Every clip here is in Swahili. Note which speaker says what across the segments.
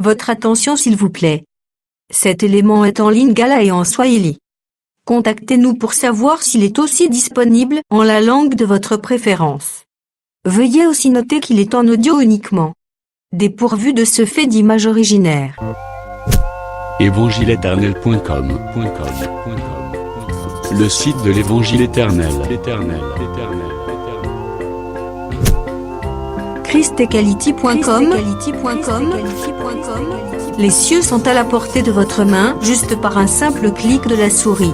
Speaker 1: Votre attention s'il vous plaît. Cet élément est en lingala et en swahili. Contactez-nous pour savoir s'il est aussi disponible en la langue de votre préférence. Veuillez aussi noter qu'il est en audio uniquement. Dépourvu de ce fait d'image originaire.
Speaker 2: Évangileéternel.com Le site de l'Évangile éternel.
Speaker 1: christequality.com Les cieux sont à la portée de votre main, juste par un simple clic de la souris.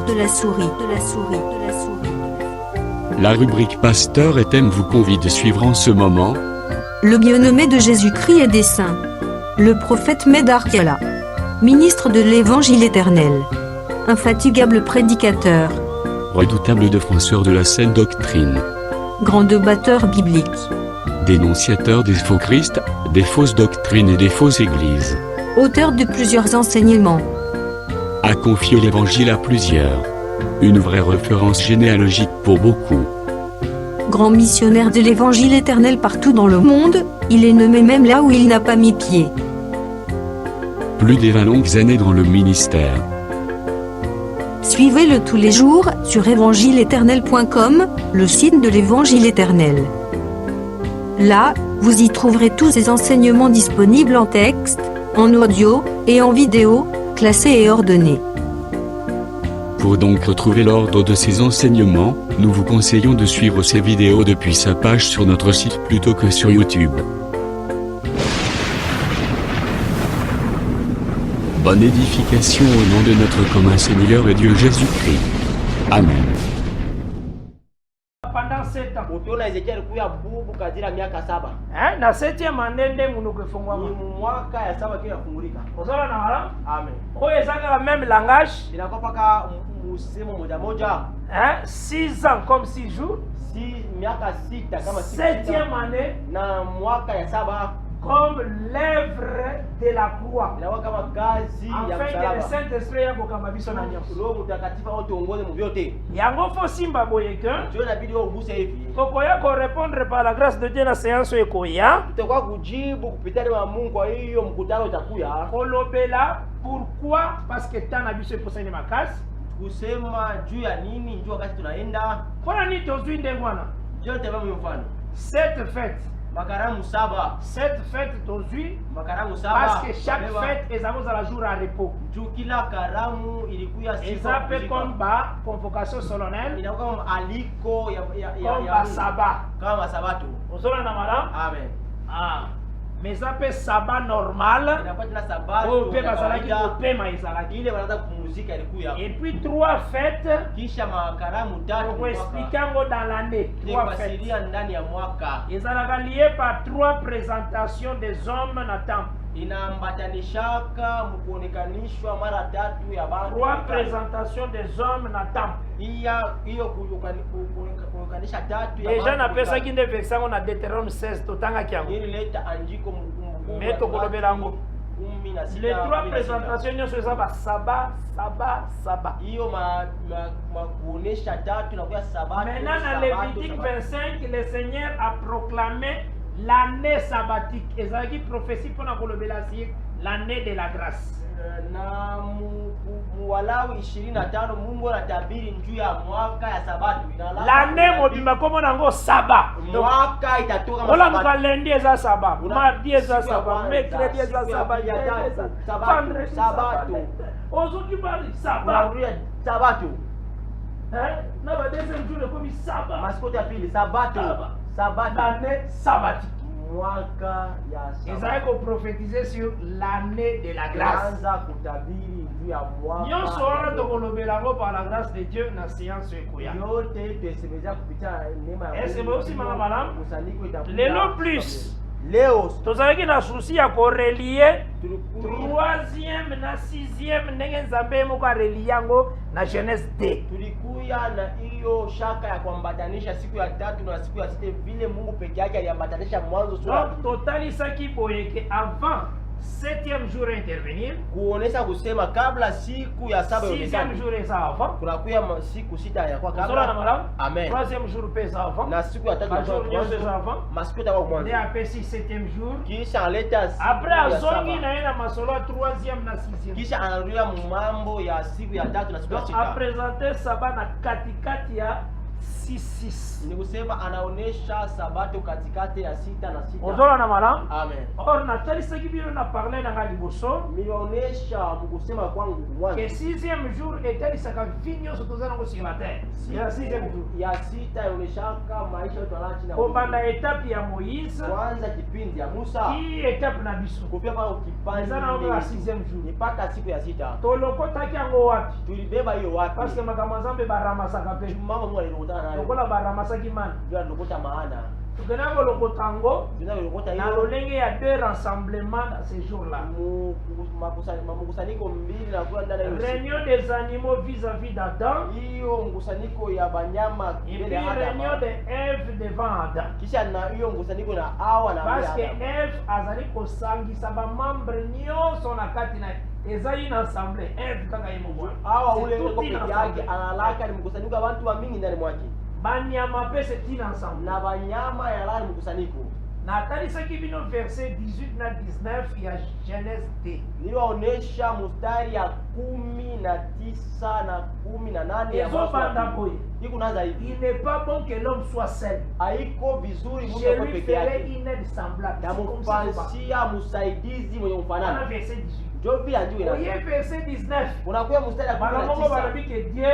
Speaker 2: La rubrique Pasteur et thème vous convie de suivre en ce moment
Speaker 1: Le bien-aimé de Jésus-Christ et des saints. Le prophète Medar Kiala. Ministre de l'Évangile éternel. Infatigable prédicateur.
Speaker 2: Redoutable défenseur de la saine doctrine.
Speaker 1: Grand débatteur biblique.
Speaker 2: Dénonciateur des faux Christ, des fausses doctrines et des fausses églises.
Speaker 1: Auteur de plusieurs enseignements.
Speaker 2: A confié l'Évangile à plusieurs. Une vraie référence généalogique pour beaucoup.
Speaker 1: Grand missionnaire de l'Évangile éternel partout dans le monde, il est nommé même là où il n'a pas mis pied.
Speaker 2: Plus de 20 longues années dans le ministère.
Speaker 1: Suivez-le tous les jours sur évangileéternel.com, le site de l'Évangile éternel. Là, vous y trouverez tous ces enseignements disponibles en texte, en audio et en vidéo, classés et ordonnés.
Speaker 2: Pour donc retrouver l'ordre de ces enseignements, nous vous conseillons de suivre ces vidéos depuis sa page sur notre site plutôt que sur YouTube. Bonne édification au nom de notre commun Seigneur et Dieu Jésus-Christ. Amen.
Speaker 3: Pendant 7 ans.
Speaker 4: Ukiona Ezekiel kuya bubu kadira miaka 7.
Speaker 3: Na 7e année nde munuko
Speaker 4: Ni
Speaker 3: fungwa.
Speaker 4: mwaka ya 7 kile kufungulika.
Speaker 3: Ozala na wala?
Speaker 4: Amen.
Speaker 3: Oyo ezaka même langage.
Speaker 4: Inakuwa paka musemo moja.
Speaker 3: 6 ans comme 6 jours.
Speaker 4: Si miaka 6 kama
Speaker 3: 7e année
Speaker 4: na mwaka ya 7
Speaker 3: comme l'œuvre de la croix.
Speaker 4: inakuwa kama kazi ya
Speaker 3: Afin que le
Speaker 4: msalaba.
Speaker 3: Saint-Esprit yako kama biso na nyonso.
Speaker 4: Roho Mtakatifu autuongoze mu vyote.
Speaker 3: Yango fo simba boye que
Speaker 4: Ndio inabidi wewe uguse hivi.
Speaker 3: tokoya ko répondre par la grâce de Dieu na séance ekoya.
Speaker 4: Tutakuwa kujibu kupitia neno la Mungu, kwa hiyo mkutano utakuya.
Speaker 3: Kolobela pourquoi? Parce que tana biso eposani makasi.
Speaker 4: Kusema juu ya nini? Njoo wakati tunaenda.
Speaker 3: Mpona nini tozwi ndenge wana?
Speaker 4: Njoo tazama mfano.
Speaker 3: Cette fête.
Speaker 4: Makaramu 7.
Speaker 3: Cette fête tozwi
Speaker 4: Makaramu 7.
Speaker 3: parce que chaque fête ezako la jour à repos.
Speaker 4: Juu kila karamu ilikuya siku
Speaker 3: Eza pe comme ba convocation solennelle
Speaker 4: inakuwa kama aliko
Speaker 3: comme ba sabbat.
Speaker 4: kama sabato.
Speaker 3: Ozona na mala?
Speaker 4: Amen.
Speaker 3: Mais ça pe sabbat normal.
Speaker 4: Inakuwa tena sabato.
Speaker 3: Oyo pe bazalaki kopema ezalaki.
Speaker 4: Ile wanaanza kupumzika ilikuya.
Speaker 3: Et puis 3 fêtes.
Speaker 4: Kisha makaramu 3
Speaker 3: Pour expliquer ngo dans l'année. 3 fêtes.
Speaker 4: Basilia ndani ya mwaka.
Speaker 3: Ezalaka lié par 3 présentations des hommes na temple.
Speaker 4: Inaambatanishaka mkuonekanishwa mara 3 ya bantu.
Speaker 3: 3 présentations des hommes na temple.
Speaker 4: Hiyo kuokanisha 3 ya bantu.
Speaker 3: Déjà na pesa kinde vexango na Deutéronome 16 totanga kiango.
Speaker 4: Ili leta anjiko
Speaker 3: Mais tokolobela ngo.
Speaker 4: 16.
Speaker 3: Les 3 présentations nyonso eza ba sabbat.
Speaker 4: Hiyo kuonesha 3 na kuya sabato.
Speaker 3: Maintenant dans Lévitique 25, le Seigneur a proclamé l'année sabbatique. Ezalaki prophétie pour na kolobela si l'année de la grâce.
Speaker 4: Na Walawi 25 Mungu anatabiri juu ya mwaka ya sabato.
Speaker 3: L'année mobimba komo nango sabbat.
Speaker 4: Mwaka itatoka
Speaker 3: Ola muka lundi eza sabbat, mardi eza sabbat, mercredi eza sabbat, vendredi sabato. Ozoki bali sabbat.
Speaker 4: Sabato.
Speaker 3: Na ba deuxième jour comme sabbat.
Speaker 4: Maskoto ya pili sabato. Sabato.
Speaker 3: L'année sabbatique.
Speaker 4: Mwaka ya sabato.
Speaker 3: Ezali ko prophétiser sur l'année de la grâce.
Speaker 4: Anza kutabiri juu ya mwaka.
Speaker 3: Nyonso wana tokolobela ngo par la grâce de Dieu na séance ekoya.
Speaker 4: Yote tusemeza kupitia neema ya Mungu.
Speaker 3: Est-ce que aussi mama malamu?
Speaker 4: Kusanyiko itakuwa.
Speaker 3: Lelo plus.
Speaker 4: Leo
Speaker 3: tozalaki na souci ya korelie 3e na 6e ndenge nzambe moko arelie yango na Genèse 2.
Speaker 4: Tulikuya na hiyo shaka ya kuambatanisha siku ya 3 na siku ya 6 vile Mungu peke yake aliambatanisha mwanzo sura.
Speaker 3: Donc totalisaki boyeke avant 7e 7e jour intervenir.
Speaker 4: kuonesha kusema kabla siku ya saba
Speaker 3: 6e
Speaker 4: ionekane.
Speaker 3: jour eza avant.
Speaker 4: Kunakuya siku sita ya kwa
Speaker 3: Ozola na
Speaker 4: kabla.
Speaker 3: malamu.
Speaker 4: Amen.
Speaker 3: 3e jour pe eza avant.
Speaker 4: Na siku ya tatu
Speaker 3: Ba jour nyonso eza avant.
Speaker 4: masiku itakuwa
Speaker 3: Nde
Speaker 4: mwanzo.
Speaker 3: apesi 7e jour.
Speaker 4: Kisha analeta siku
Speaker 3: Après
Speaker 4: ya
Speaker 3: azongi
Speaker 4: saba.
Speaker 3: na ye na masolo ya 3e na 6e.
Speaker 4: Kisha anarudia mambo ya siku ya tatu na siku ya
Speaker 3: Donc
Speaker 4: sita.
Speaker 3: apresente saba na katikati ya 6.
Speaker 4: Ni kusema anaonesha sabato katikati ya sita na sita.
Speaker 3: Ozola na malamu.
Speaker 4: Amen.
Speaker 3: Or natalisaki bino na parle na nga liboso
Speaker 4: Nilionyesha mkusema kwangu mwanzo.
Speaker 3: ke 6e jour etalisaka vi nyonso toza nango sur la terre. Ya 6e jour
Speaker 4: Ya sita inaonyeshaka maisha yetu alachi na
Speaker 3: kobanda etape ya Moïse
Speaker 4: kwanza kipindi ya Musa
Speaker 3: ki etape na biso
Speaker 4: kupia paka kipindi
Speaker 3: eza nango ya 6e jour.
Speaker 4: ni mpaka siku ya sita.
Speaker 3: Tolokotaki yango wapi?
Speaker 4: Tulibeba hiyo wapi?
Speaker 3: Paske makambo ya Nzambe baramasaka pe
Speaker 4: Mama Mungu alilokotana nayo.
Speaker 3: lokola baramasaki mana
Speaker 4: Ndio alilokota maana.
Speaker 3: tokenda kolokota yango
Speaker 4: Ndio alilokota
Speaker 3: na
Speaker 4: hiyo.
Speaker 3: lolenge ya 2 rassemblements dans ces jours là.
Speaker 4: Mkusanyiko mbili na kwa ndani ya hiyo.
Speaker 3: Réunion des animaux vis-à-vis d'Adam
Speaker 4: Hiyo mkusanyiko ya banyama
Speaker 3: et
Speaker 4: mbele
Speaker 3: puis
Speaker 4: ya
Speaker 3: réunion
Speaker 4: Adam.
Speaker 3: de Ève devant Adam.
Speaker 4: Kisha na hiyo mkusanyiko na Hawa na mbele
Speaker 3: Parce que
Speaker 4: ya Adam.
Speaker 3: Ève azali kosangisa bamembre nyonso na kati na eza une assemblée. Ève kaka ye moko.
Speaker 4: Hawa
Speaker 3: C'est
Speaker 4: ule
Speaker 3: toute
Speaker 4: ndio
Speaker 3: une
Speaker 4: peke yake
Speaker 3: assemblée.
Speaker 4: analaka ni mkusanyiko wa watu wa mingi ndani mwake.
Speaker 3: Banyama pe c'est une assemblée.
Speaker 4: Na banyama ya lani mkusanyiko.
Speaker 3: Natalisaki bino verset 18 na 19 ya Genèse 2.
Speaker 4: Niliwaonesha mstari ya 19 na 18 ya
Speaker 3: Ezobanda
Speaker 4: Mwanzo.
Speaker 3: boye.
Speaker 4: Iko naanza hivi.
Speaker 3: Il n'est pas bon que l'homme soit seul.
Speaker 4: Haiko vizuri mtu
Speaker 3: Je
Speaker 4: akuwe
Speaker 3: lui
Speaker 4: peke
Speaker 3: ferai
Speaker 4: yake.
Speaker 3: une aide semblable. C'est comme ça que ça va.
Speaker 4: Namupansia msaidizi mwenye
Speaker 3: On a
Speaker 4: mfanano.
Speaker 3: verset 18.
Speaker 4: Ndio vile ajue
Speaker 3: Voyez
Speaker 4: na.
Speaker 3: verset 19.
Speaker 4: Unakuwa mstari ya
Speaker 3: Malamongo
Speaker 4: 19.
Speaker 3: balobi que Dieu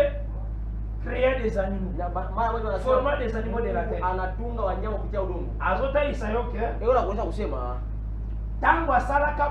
Speaker 3: créait des animaux.
Speaker 4: Na mara moja
Speaker 3: Format
Speaker 4: wanasema
Speaker 3: des animaux de la terre.
Speaker 4: anatunga wanyama kupitia udongo.
Speaker 3: Azotalisa yo ke
Speaker 4: Leo nakuonyesha kusema
Speaker 3: ntango asalaka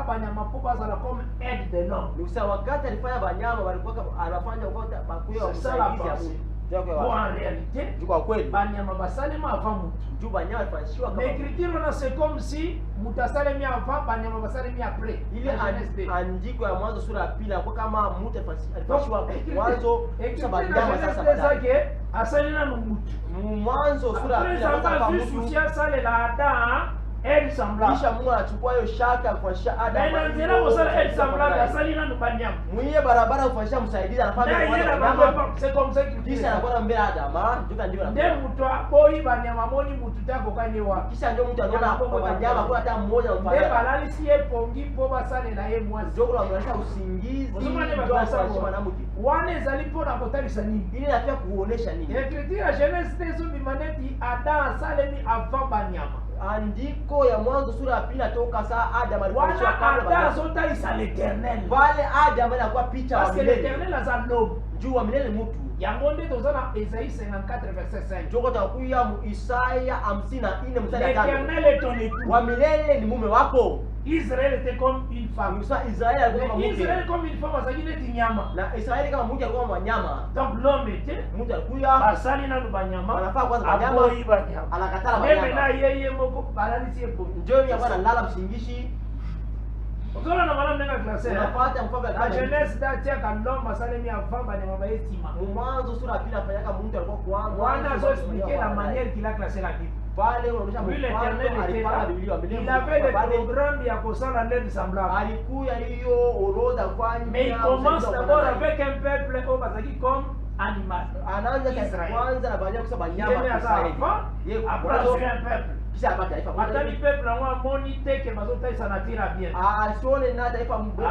Speaker 3: banyama mpo bazala comme aide de l'homme.
Speaker 4: ni kusema wakati alifanya wanyama walikuwa anafanya kwa bakuya wa
Speaker 3: C'est ça la
Speaker 4: msaidizi ya
Speaker 3: pensée.
Speaker 4: Mungu. Ndio
Speaker 3: Bon,
Speaker 4: kwa
Speaker 3: en réalité,
Speaker 4: Ndio kwa kweli.
Speaker 3: banyama basalema avant mutu.
Speaker 4: Juu wanyama walifanyishwa kama
Speaker 3: L'écriture là c'est comme si mutu asalemi avant banyama basalemi après.
Speaker 4: ile
Speaker 3: La Genèse 2.
Speaker 4: andiko ya Mwanzo sura ya pili kwa kama mtu alifanyishwa
Speaker 3: Donc,
Speaker 4: mwanzo
Speaker 3: écriture
Speaker 4: kisha
Speaker 3: na
Speaker 4: wanyama
Speaker 3: Genèse
Speaker 4: sasa
Speaker 3: 2
Speaker 4: baadaye.
Speaker 3: zake asali nanu mutu.
Speaker 4: Mwanzo sura ya
Speaker 3: Après
Speaker 4: pili kwanza
Speaker 3: avoir
Speaker 4: kwa
Speaker 3: vu
Speaker 4: mtu
Speaker 3: souci asalela Adam aide semblable.
Speaker 4: kisha Mungu anachukua hiyo shaka kufanyisha Adam.
Speaker 3: Mais na nzela kosala aide semblable asali nanu banyama.
Speaker 4: Mwiye barabara kufanyisha msaidizi anafanya
Speaker 3: Na
Speaker 4: kwa
Speaker 3: yeye na
Speaker 4: wanyama.
Speaker 3: banyama c'est comme ça qu'il
Speaker 4: Kisha
Speaker 3: dit.
Speaker 4: anakwenda mbele ya Adam, ndio
Speaker 3: Nde mutu aboyi banyama moni mutu tako kani wapi.
Speaker 4: kisha ndio mtu anaona wanyama kwa hata mmoja
Speaker 3: Nde
Speaker 4: mfanya.
Speaker 3: balalisi ye pongi mpo basalela ye mwasi.
Speaker 4: Ndio kunaonyesha usingizi
Speaker 3: Ozomane
Speaker 4: ndio
Speaker 3: bakasa
Speaker 4: anafanyisha mwanamke.
Speaker 3: wana ezali mpona kotalisa nini?
Speaker 4: Ili nataka kuonesha nini?
Speaker 3: Écriture ya Genèse te ezobima neti Adam asalemi avant banyama.
Speaker 4: Andiko ya Mwanzo sura ya pili natoka saa Adam alifanyishwa
Speaker 3: Wana
Speaker 4: kabla
Speaker 3: Adam
Speaker 4: banyama.
Speaker 3: azotalisa l'éternel.
Speaker 4: Pale Adam anakuwa picha wa
Speaker 3: Parce que
Speaker 4: milele.
Speaker 3: l'éternel aza l'aube.
Speaker 4: Juu wa milele mtu.
Speaker 3: Yango nde toza na Esaïe 54 verset 5.
Speaker 4: Ndio takuya mu Isaya 54 mstari wa 5.
Speaker 3: L'éternel est ton époux.
Speaker 4: Wa milele ni mume wako.
Speaker 3: Israël était comme une femme.
Speaker 4: Musa Israeli alikuwa kama
Speaker 3: Mais
Speaker 4: mke.
Speaker 3: Israël comme une femme azalaki neti nyama.
Speaker 4: Na Israeli kama mke alikuwa wanyama.
Speaker 3: Donc l'homme était
Speaker 4: Mtu alikuya
Speaker 3: basali nanu banyama.
Speaker 4: anafaa kwanza wanyama.
Speaker 3: Aboyi banyama.
Speaker 4: Anakatala
Speaker 3: Meme na
Speaker 4: wanyama.
Speaker 3: yeye moko balalisi ye pongi.
Speaker 4: Ndio yeye hapa analala msingishi.
Speaker 3: Ozola na malamu ndenge classé.
Speaker 4: Unafuata mfano
Speaker 3: La
Speaker 4: wa
Speaker 3: Genèse datiaka l'homme asalemi avant banyama bayetima.
Speaker 4: Mwanzo sura ya pili afanyaka mtu alikuwa kwanza.
Speaker 3: Wana azoexpliquer la manière qu'il a classé la Bible.
Speaker 4: Pale unaonyesha
Speaker 3: Lui
Speaker 4: mfano
Speaker 3: l'éternel était
Speaker 4: alipanga
Speaker 3: là.
Speaker 4: Biblia wa milele.
Speaker 3: Il avait des
Speaker 4: Pale
Speaker 3: programmes ya kosala l'aide semblable.
Speaker 4: alikuya hiyo orodha kwani.
Speaker 3: Mais il commence d'abord avec un peuple au bazaki comme animal.
Speaker 4: anaanza kwa
Speaker 3: Israël.
Speaker 4: kwanza na baadaye kusema
Speaker 3: Il
Speaker 4: nyama
Speaker 3: aimait
Speaker 4: ya
Speaker 3: à ça
Speaker 4: Israeli.
Speaker 3: avant.
Speaker 4: Yeye
Speaker 3: Après
Speaker 4: mwanzo
Speaker 3: c'est un peuple.
Speaker 4: kisha hapa taifa
Speaker 3: Atali peuple yango amoni te ke bazotalisa na tira bien.
Speaker 4: asione na taifa mbele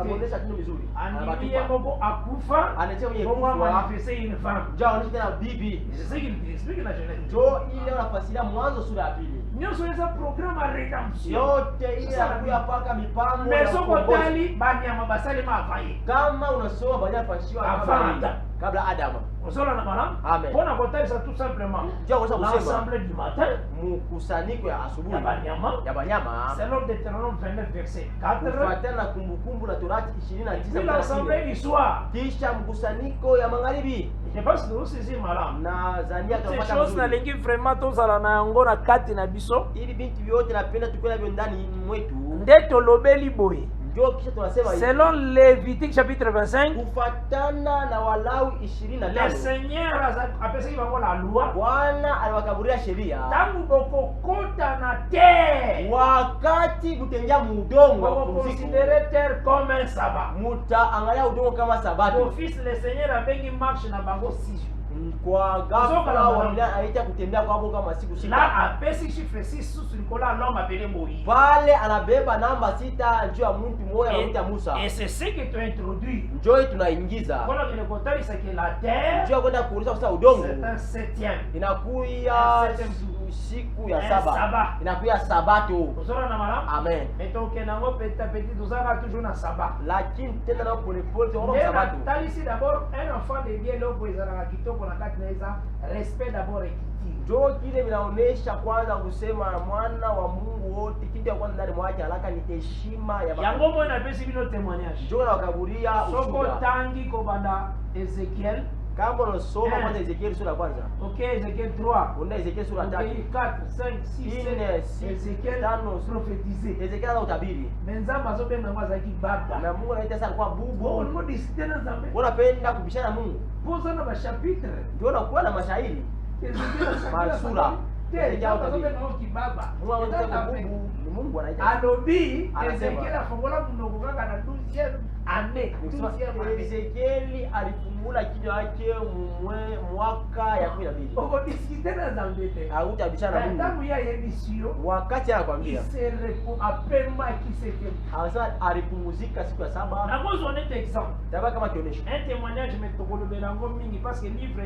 Speaker 4: ameonyesha kitu vizuri.
Speaker 3: Andimi ye moko akufa.
Speaker 4: Anatia mwenye
Speaker 3: Bongo
Speaker 4: kufa.
Speaker 3: manifester une femme.
Speaker 4: Njoo anaonyesha tena bibi.
Speaker 3: C'est ce qu'il explique la Genèse.
Speaker 4: Njoo ile unafasiria Mwanzo sura ya pili.
Speaker 3: Nyonso eza programme ya rédemption.
Speaker 4: Yote ile inakuya paka mipango ya
Speaker 3: Mais soko
Speaker 4: ukombozi.
Speaker 3: tali banyama basalema avaye.
Speaker 4: Kama unasoma baada ya kufanywa
Speaker 3: Avant.
Speaker 4: kabla Adam.
Speaker 3: Osola na malamu.
Speaker 4: Amen.
Speaker 3: Mpona kotalisa tout simplement.
Speaker 4: Njoo unaweza kusema
Speaker 3: L'assemblée du matin
Speaker 4: mkusanyiko ya asubuhi
Speaker 3: ya banyama.
Speaker 4: ya banyama.
Speaker 3: C'est l'ordre de Deutéronome 29 verset 4.
Speaker 4: Kufuatana na kumbukumbu la Torati 29
Speaker 3: Puis l'assemblée du soir.
Speaker 4: kisha mkusanyiko ya magharibi.
Speaker 3: Je pense que vous saisissez malamu.
Speaker 4: Na zania
Speaker 3: Ces
Speaker 4: tunapata
Speaker 3: choses
Speaker 4: mzuri.
Speaker 3: nalingi vraiment tozala na yango na kati na biso.
Speaker 4: Hivi binti vyote napenda tukue navyo ndani mwetu.
Speaker 3: Nde tolobeli boye.
Speaker 4: ndio kisha tunasema hivi.
Speaker 3: Selon Lévitique chapitre 25,
Speaker 4: Kufatana na Walawi
Speaker 3: le
Speaker 4: 25.
Speaker 3: Seigneur a pesé la loi.
Speaker 4: Bwana aliwakaburia sheria.
Speaker 3: Tangu bokokota na terre,
Speaker 4: Wakati mutembea mu udongo wa
Speaker 3: vous
Speaker 4: kupumzika.
Speaker 3: considérez terre comme un sabbat.
Speaker 4: Mutaangalia udongo kama sabato.
Speaker 3: D'office, le Seigneur a bengi marche na bango 6 jours.
Speaker 4: Kwa ghafla wala aita kutembea kwa hapo kama siku
Speaker 3: Là,
Speaker 4: sita.
Speaker 3: à Pessi chiffre 6 sous Nicolas, l'homme appelé Moïse.
Speaker 4: Pale anabeba namba 6 juu ya mtu mmoja anaitwa Musa.
Speaker 3: Et c'est ce que tu as introduit.
Speaker 4: Njoo tunaingiza.
Speaker 3: Voilà que le contraire, c'est que la terre,
Speaker 4: Njoo kwenda kuuliza sasa udongo.
Speaker 3: c'est un septième.
Speaker 4: Inakuya siku ya saba. Inakuya sabato.
Speaker 3: Vous aurez un malin?
Speaker 4: Amen.
Speaker 3: Mais donc, petit à petit, nous avons toujours un sabbat.
Speaker 4: Lakini tena na pole pole tunaona sabato.
Speaker 3: Mais ici d'abord, un enfant de Dieu, là, pour les Arakito, pour la Katineza, respect d'abord et quitter.
Speaker 4: Njoo kile vinaonesha kwanza kusema mwana wa Mungu wote, kitu ya kwanza ndani mwake haraka ni heshima ya baba.
Speaker 3: Yango mo na pesi bino témoignage.
Speaker 4: Njoo na wakaburia
Speaker 3: Soko
Speaker 4: ushuhuda.
Speaker 3: tangi ko banda Ezekiel.
Speaker 4: Kama unasoma kwanza Ezekiel sura ya kwanza.
Speaker 3: OK, Ezekiel 3.
Speaker 4: Unaenda Ezekiel sura ya 3.
Speaker 3: OK, 4, 5, 6, 7. Ezekiel prophétisé.
Speaker 4: Ezekiel ana utabiri.
Speaker 3: Menzamba zo benga ngwaza ki baba.
Speaker 4: Na Mungu anaita sana kwa bubu.
Speaker 3: Bon, mo disitena zambe.
Speaker 4: Unapenda kubishana Mungu.
Speaker 3: Poza na chapitre.
Speaker 4: Ndio unakuwa na mashairi. Masura. Mungu anaita bubu, ni Mungu anaita.
Speaker 3: Alobi,
Speaker 4: Anasema.
Speaker 3: Ezekiel afungola mnoko kaka na 12e année. 12e année.
Speaker 4: Ezekieli alifungula kinywa chake mwaka ya 12.
Speaker 3: Oko discuter na zambete.
Speaker 4: Hautabishana Mungu.
Speaker 3: Tangu ya emission,
Speaker 4: Wakati anakuambia.
Speaker 3: se répond appelle-moi qui se fait.
Speaker 4: Anasema alipumzika siku ya saba.
Speaker 3: Na moi j'en ai exemple.
Speaker 4: Tabaka kama kionyesho.
Speaker 3: Un témoignage me tokolo belango mingi parce que livre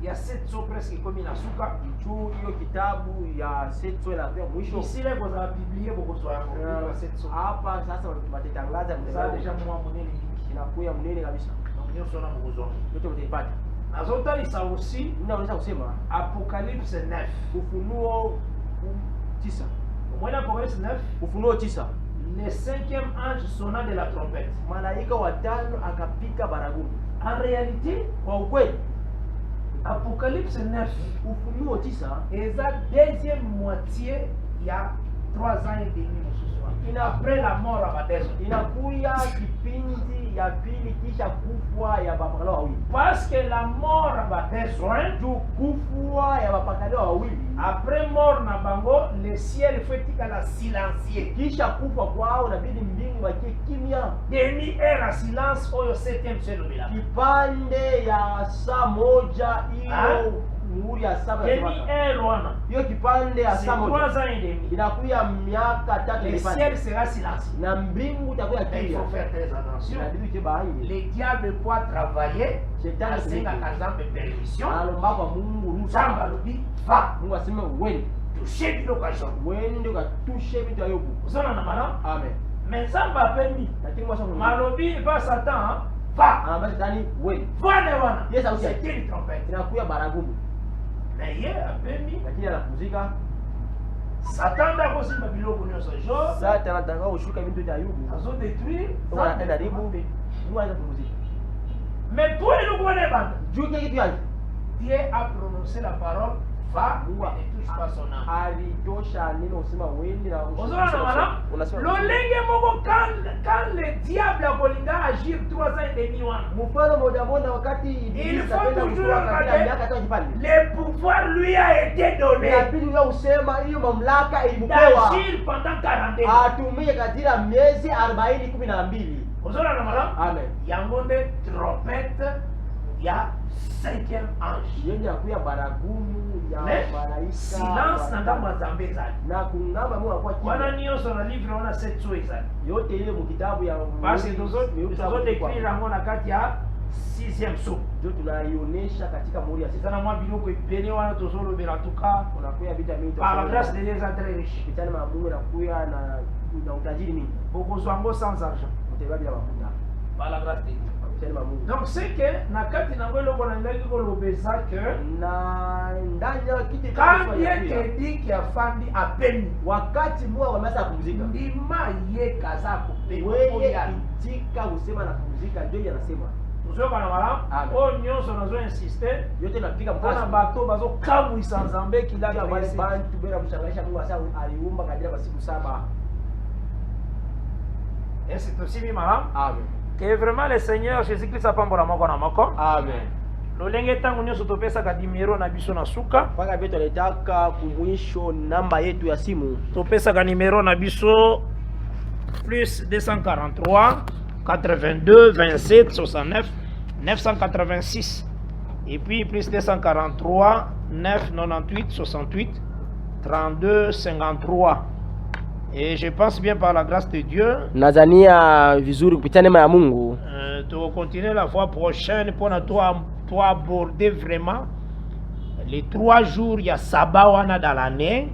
Speaker 3: ya 700 presque comme na suka.
Speaker 4: Juu hiyo kitabu ya Setso na pia mwisho.
Speaker 3: Ici là vous avez publié beaucoup de choses. Livre 700.
Speaker 4: Hapa sasa watatangaza
Speaker 3: Ça déjà moi monene mingi.
Speaker 4: inakuya mnene kabisa.
Speaker 3: Donc nyo sona muzo.
Speaker 4: Yote mtaipata.
Speaker 3: Azotalisa aussi
Speaker 4: Mimi naweza kusema
Speaker 3: Apocalypse 9.
Speaker 4: Ufunuo 9.
Speaker 3: Moi l'Apocalypse 9,
Speaker 4: Ufunuo 9.
Speaker 3: le 5e ange sonna de la trompette.
Speaker 4: Malaika watano akapika baragumu.
Speaker 3: En réalité,
Speaker 4: Kwa ukweli
Speaker 3: Apocalypse 9
Speaker 4: Ufunuo 9
Speaker 3: est la deuxième moitié il y a 3 ans et demi ce soir. Après la mort à Baptême.
Speaker 4: inakuya kipindi ya pili kisha kufwa ya bapakalo wawili.
Speaker 3: Parce que la mort à Baptême,
Speaker 4: Juu kufwa ya bapakalo wawili
Speaker 3: après mort na bango, le ciel fait à la silencier.
Speaker 4: kisha kufa kwao inabidi mbingu bakie kimya.
Speaker 3: Demi-heure à silence au 7e ciel de la
Speaker 4: Kipande ya saa moja hiyo muhuri ya saba ya Sabata.
Speaker 3: demi-heure wana.
Speaker 4: Hiyo kipande ya
Speaker 3: C'est
Speaker 4: saa
Speaker 3: 3
Speaker 4: moja
Speaker 3: ans et demi.
Speaker 4: inakuya miaka 3
Speaker 3: Le
Speaker 4: kipande.
Speaker 3: ciel sera silencieux.
Speaker 4: Na mbingu itakuwa
Speaker 3: Mais il
Speaker 4: kimya.
Speaker 3: faut faire très attention.
Speaker 4: Inabidi uche bahari.
Speaker 3: Les diables peuvent travailler.
Speaker 4: Shetani
Speaker 3: Asenga
Speaker 4: kumiki.
Speaker 3: kazambe permission.
Speaker 4: Analomba kwa Mungu
Speaker 3: Jamba
Speaker 4: ruhusa.
Speaker 3: lobi va.
Speaker 4: Mungu aseme uende.
Speaker 3: Toucher bilo kajon.
Speaker 4: Uende ukatushe vitu ya Yobu.
Speaker 3: Uzona na mana.
Speaker 4: Amen.
Speaker 3: Mais Zamba a permis.
Speaker 4: Lakini mwasha Mungu.
Speaker 3: Malobi va Satan. Va.
Speaker 4: Anambia Shetani uende.
Speaker 3: Va ne wana.
Speaker 4: Yes, sauti
Speaker 3: C'est
Speaker 4: yake.
Speaker 3: qui le trompette.
Speaker 4: Inakuya baragumu.
Speaker 3: Mais hier a permis.
Speaker 4: Lakini anapumzika.
Speaker 3: Satan da kosimba biloko nyonso. Jo.
Speaker 4: Sasa anataka ushuka vitu vya Yobu.
Speaker 3: Azo détruire.
Speaker 4: Mungu anatenda ribu. Mungu anaweza kupumzika.
Speaker 3: Mais toi il nous connaît pas.
Speaker 4: Juu kile kitu yake.
Speaker 3: Dieu a prononcé la parole. Va.
Speaker 4: Mungu
Speaker 3: Mais ne touche pas son âme.
Speaker 4: alitosha neno usema uende na
Speaker 3: Uzona na mana.
Speaker 4: unasema
Speaker 3: Lolenge moko quand le diable a kolinga agir 3 ans et demi wana.
Speaker 4: mfano moja moja wakati
Speaker 3: Il faut
Speaker 4: anapenda
Speaker 3: toujours
Speaker 4: kutoa katika
Speaker 3: regarder.
Speaker 4: miaka hata kipande.
Speaker 3: Le pouvoir lui a été donné
Speaker 4: Inabidi wewe usema hiyo mamlaka ilipewa
Speaker 3: d'agir pendant 40 ans.
Speaker 4: atumie katika miezi 40 12.
Speaker 3: Ozona na mara
Speaker 4: Amen.
Speaker 3: yango nde trompette ya 5e ange.
Speaker 4: Yeye akuya baragumu ya
Speaker 3: Mais
Speaker 4: malaika.
Speaker 3: silence na ngambo ya Nzambe ezali.
Speaker 4: na kungamba Mungu anakuwa
Speaker 3: Wana
Speaker 4: kimya.
Speaker 3: nyonso na livre wana 7 ezali.
Speaker 4: Yote ile mu kitabu ya
Speaker 3: Parce tozo décrire yango na kati ya 6e sou.
Speaker 4: ndio tunaionyesha katika muhuri ya sita.
Speaker 3: Eza na mwa biloko ebele wana tozolobela tuka
Speaker 4: Unakuya vita mingi.
Speaker 3: par la grâce de Dieu eza très riche.
Speaker 4: Kitani ma Mungu nakuya na utajiri mingi.
Speaker 3: Bokozwa yango sans argent.
Speaker 4: Mteba bila mafuta.
Speaker 3: Par la grâce de Dieu.
Speaker 4: Kitani ma Mungu.
Speaker 3: Donc c'est que na kati na ngwe loko na ndaki kolobeza que
Speaker 4: Na ndani ya kiti
Speaker 3: quand Dieu te dit qu'il a fandi apeni
Speaker 4: wakati Mungu ameanza kupumzika.
Speaker 3: ndima ye kaza kupeni
Speaker 4: Wewe itika usema na kupumzika ndio yanasema.
Speaker 3: tozoyoka na malamu
Speaker 4: Amen.
Speaker 3: oyo nyonso nazo insiste
Speaker 4: Yote napiga
Speaker 3: mpona
Speaker 4: mkazo.
Speaker 3: bato bazokamwisa Nzambe kilaka
Speaker 4: Kila wale
Speaker 3: yese.
Speaker 4: bantu bila kushangaisha Mungu asa aliumba kadiri ya siku 7.
Speaker 3: Et c'est aussi Mimara.
Speaker 4: Amen.
Speaker 3: Que vraiment le Seigneur Jésus-Christ a pambola moko na moko.
Speaker 4: Amen.
Speaker 3: Lolenge tangu nyonso topesaka dimero na biso na suka.
Speaker 4: Mpaka vile tunaitaka kumwisho namba yetu ya simu.
Speaker 3: Topesaka nimero na biso plus 243 82 27 69 986 et puis plus 243 998 68 32 53. Et je pense bien par la grâce de Dieu,
Speaker 4: Nazania vizuri kupitia neema ya Mungu.
Speaker 3: tu vas continuer la fois prochaine pour toi aborder vraiment les 3 jours ya saba wana dans l'année.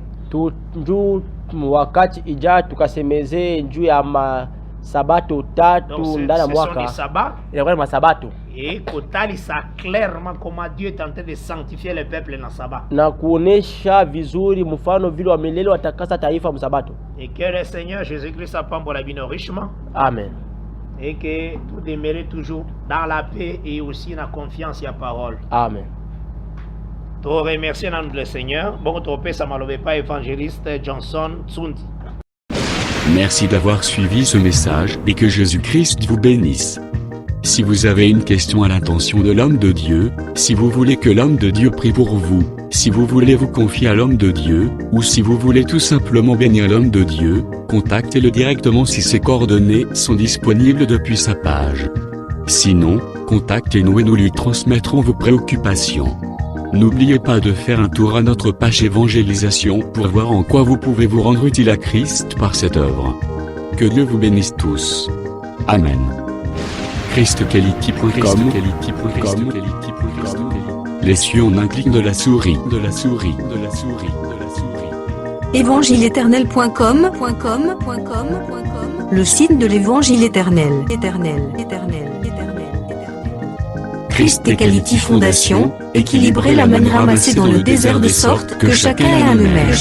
Speaker 4: Njuu wakati ija tukasemeze njuu ya masabato tatu ndani ya mwaka. Inakuwa ni masabato.
Speaker 3: Et kotalisa clairement comment Dieu est en train de sanctifier le peuple dans Sabbat.
Speaker 4: Na kuonesha vizuri mfano vile wamelele watakasa taifa msabato.
Speaker 3: Et que le Seigneur Jésus-Christ apambola bino richement.
Speaker 4: Amen.
Speaker 3: Et que tout demeure toujours dans la paix et aussi dans la confiance et la parole.
Speaker 4: Amen.
Speaker 3: Tu remercie le Seigneur. Bon, tu repères ça malove pas évangéliste Johnson Tsundi.
Speaker 2: Merci d'avoir suivi ce message et que Jésus-Christ vous bénisse. Si vous avez une question à l'intention de l'homme de Dieu, si vous voulez que l'homme de Dieu prie pour vous, si vous voulez vous confier à l'homme de Dieu, ou si vous voulez tout simplement bénir l'homme de Dieu, contactez-le directement si ses coordonnées sont disponibles depuis sa page. Sinon, contactez-nous et nous lui transmettrons vos préoccupations. N'oubliez pas de faire un tour à notre page évangélisation pour voir en quoi vous pouvez vous rendre utile à Christ par cette œuvre. Que Dieu vous bénisse tous. Amen. ChristQuality.com. Les cieux en un clic de la souris.
Speaker 1: Évangile-éternel.com, le site de l'évangile éternel. Christ et Quality Fondation, équilibrer la manne ramassée dans le désert de sorte que chacun ait un eumère.